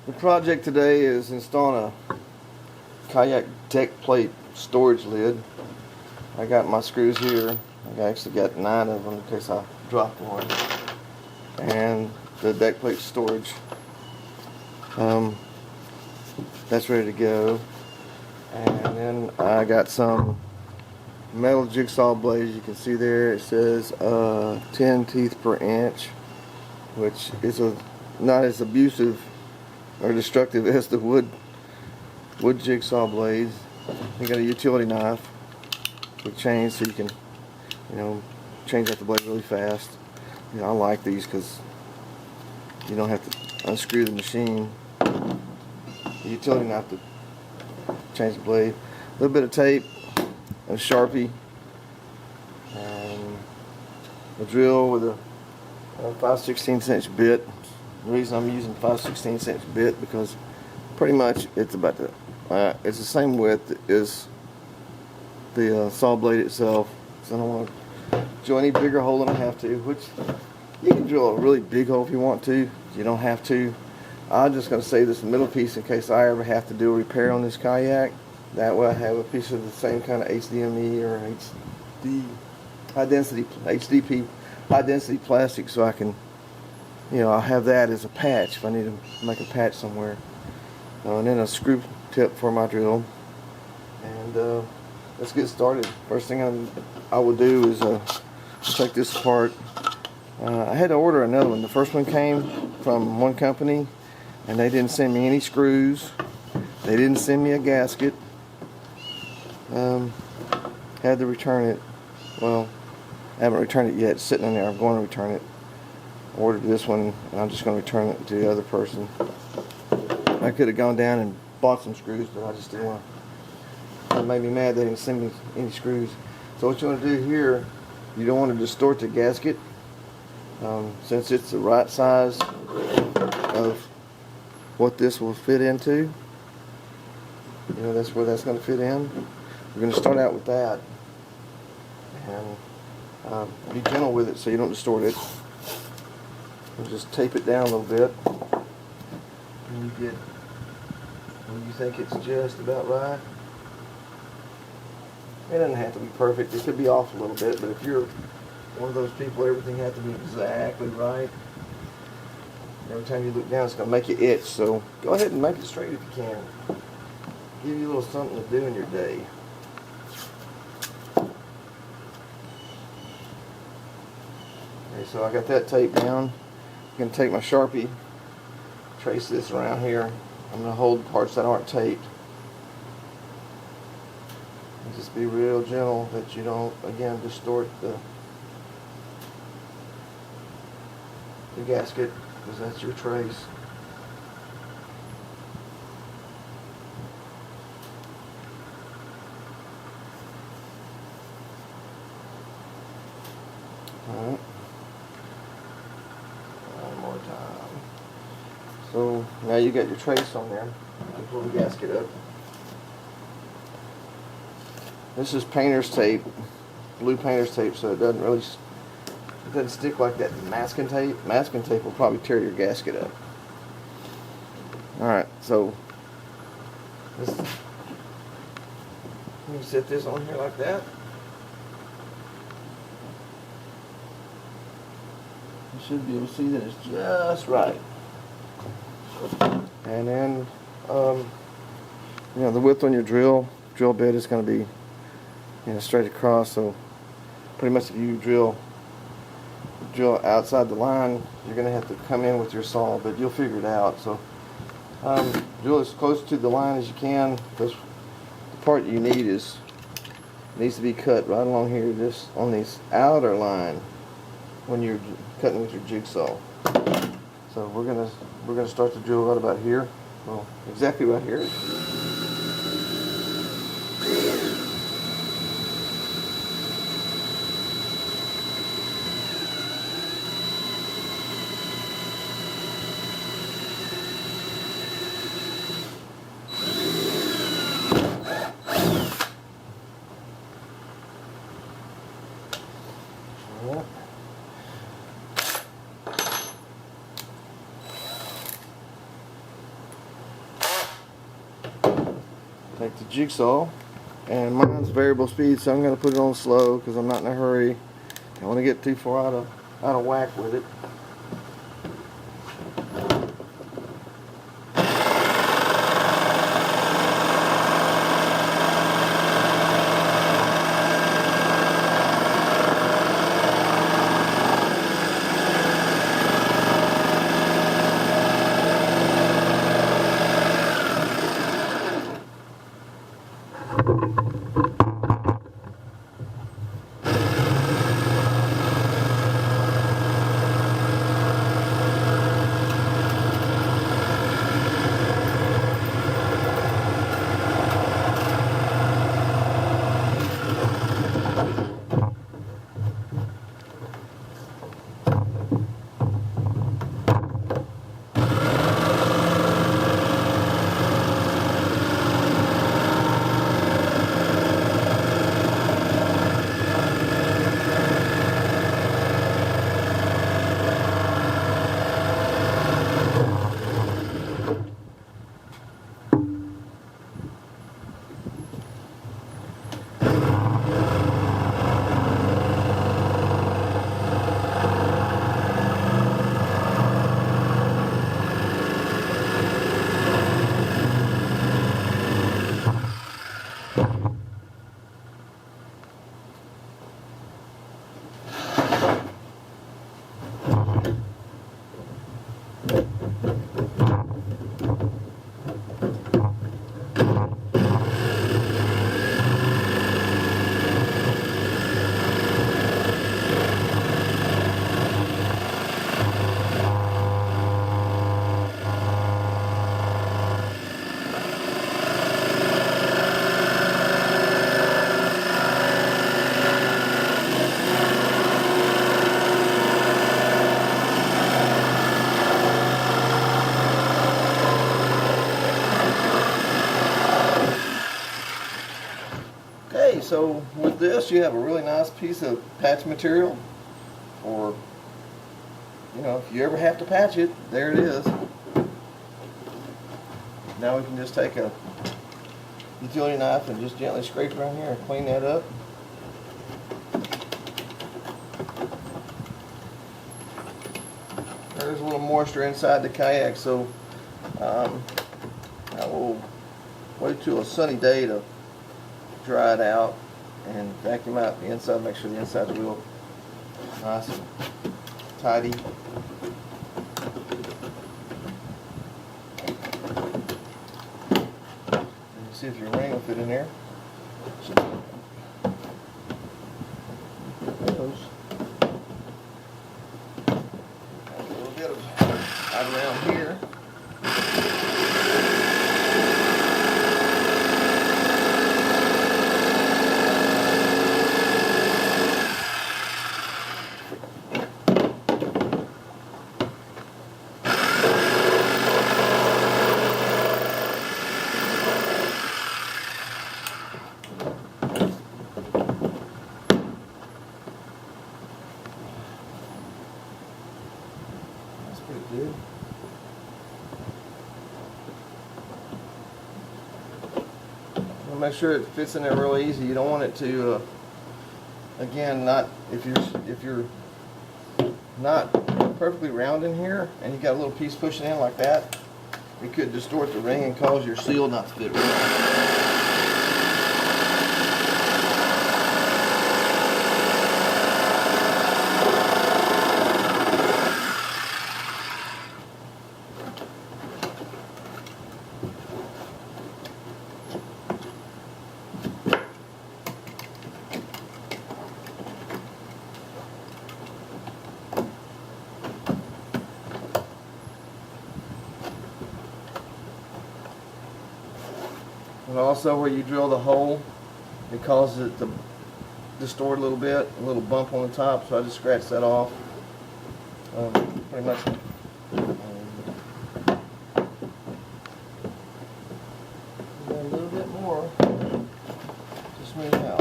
The project today is installing a kayak deck plate storage lid. I got my screws here. I actually got 9 of them in case I dropped one. And the deck plate storage. That's ready to go. And then I got some metal jigsaw blades. You can see there it says 10 teeth per inch, which is not as abusive or destructive as the wood jigsaw blades. You got a utility knife with chains, so you can, change out the blade really fast. I like these because you don't have to unscrew the machine. The utility knife to change the blade. A little bit of tape, a Sharpie, and a drill with a 5/16 inch bit. The reason I'm using 5/16 inch bit because pretty much it's about it's the same width as the saw blade itself. So I don't want to drill any bigger hole than I have to, which you can drill a really big hole if you want to. You don't have to. I'm just going to save this middle piece in case I ever have to do a repair on this kayak. That way I have a piece of the same kind of HDME or HDP high density plastic, so I can, I'll have that as a patch if I need to make a patch somewhere. And then a screw tip for my drill. And let's get started. First thing I will do is take this apart. I had to order another one. The first one came from one company, and they didn't send me any screws. They didn't send me a gasket. Had to return it. Well, I haven't returned it yet. It's sitting in there. I'm going to return it. I ordered this one, and I'm just going to return it to the other person. I could have gone down and bought some screws, but I just didn't want to. It made me mad they didn't send me any screws. So what you want to do here, you don't want to distort the gasket. Since it's the right size of what this will fit into, that's where that's going to fit in. We're going to start out with that, and be gentle with it so you don't distort it. And just tape it down a little bit, and you get when you think it's just about right. It doesn't have to be perfect. It could be off a little bit, but if you're one of those people, everything has to be exactly right. Every time you look down, it's going to make you itch. So go ahead and make it straight if you can. Give you a little something to do in your day. Okay, so I got that taped down. I'm going to take my Sharpie, trace this around here. I'm going to hold parts that aren't taped. And just be real gentle that you don't, again, distort the gasket, because that's your trace. Alright. One more time. So now you got your trace on there. You can pull the gasket up. This is painter's tape, blue painter's tape, so it doesn't stick like that masking tape. Masking tape will probably tear your gasket up. Alright, so let me set this on here like that. You should be able to see that it's just right. And then, the width on your drill bit is going to be, straight across. So pretty much if you drill outside the line, you're going to have to come in with your saw, but you'll figure it out. So drill as close to the line as you can, because the part you need needs to be cut right along here, just on this outer line when you're cutting with your jigsaw. So we're gonna start the drill right about here. Well, exactly right here. take the jigsaw, and mine's variable speed, so I'm going to put it on slow because I'm not in a hurry. I don't want to get too far out of whack with it. Okay, so with this you have a really nice piece of patch material, or if you ever have to patch it, there it is. Now we can just take a utility knife and just gently scrape around here and clean that up. There's a little moisture inside the kayak, so I will wait till a sunny day to dry it out and vacuum out the inside, make sure the inside's real nice and tidy. And see if your ring will fit in there. So, those. A little bit of right around here. Good. Well, make sure it fits in there real easy. You don't want it to, again, not if you're not perfectly round in here and you got a little piece pushing in like that, it could distort the ring and cause your seal not to fit right. And also where you drill the hole, it causes it to distort a little bit, a little bump on the top, so I just scratched that off. Pretty much. A little bit more to smooth out.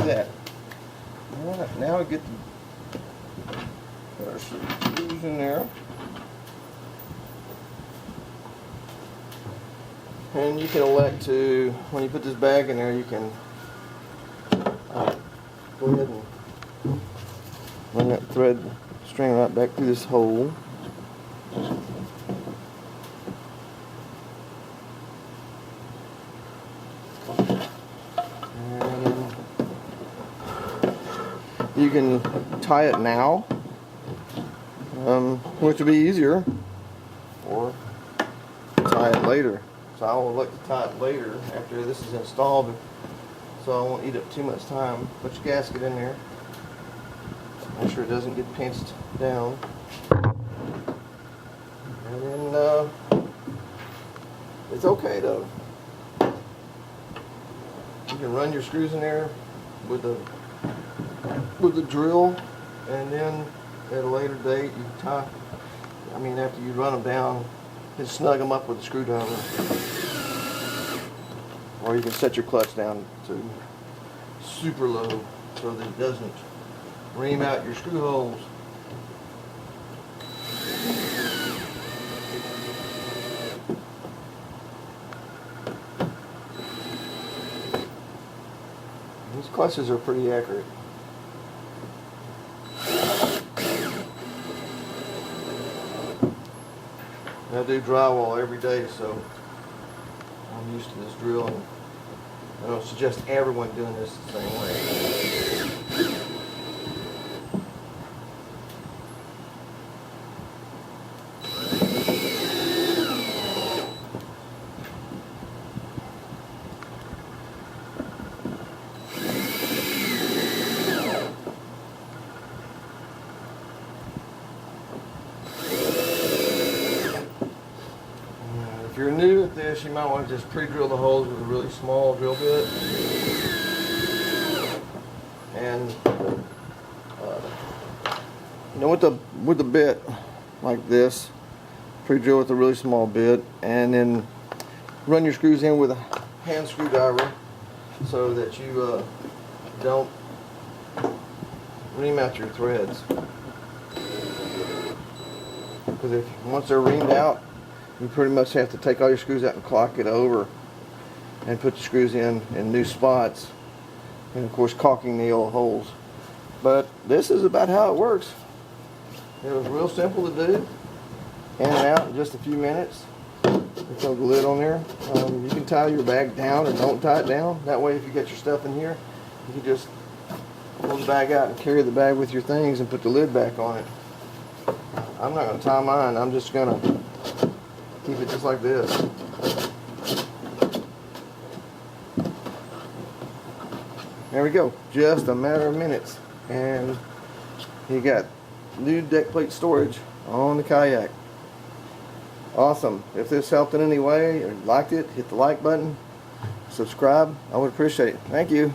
that. Alright, now we get to put our screws in there. And you can elect to, when you put this bag in there, you can go ahead and run that thread string right back through this hole. And you can tie it now, which will be easier, or tie it later. So I will look to tie it later after this is installed, so I won't eat up too much time. Put your gasket in there. Make sure it doesn't get pinched down. And then it's okay though. You can run your screws in there with the drill, and then at a later date you tie. After you run them down, you can snug them up with a screwdriver, or you can set your clutch down to super low so that it doesn't ream out your screw holes. These clutches are pretty accurate. I do drywall every day, so I'm used to this drill, and I don't suggest everyone doing this the same way. If you're new at this, you might want to just pre-drill the holes with a really small drill bit. And with the bit like this, pre-drill with a really small bit, and then run your screws in with a hand screwdriver so that you don't ream out your threads. Because once they're reamed out, you pretty much have to take all your screws out and clock it over and put the screws in new spots, and of course caulking the old holes. But this is about how it works. It was real simple to do, in and out in just a few minutes. Throw the lid on there. You can tie your bag down or don't tie it down. That way if you get your stuff in here, you can just pull the bag out and carry the bag with your things and put the lid back on it. I'm not going to tie mine. I'm just going to keep it just like this. There we go. Just a matter of minutes. And you got new deck plate storage on the kayak. Awesome. If this helped in any way or liked it, hit the like button. Subscribe. I would appreciate it. Thank you.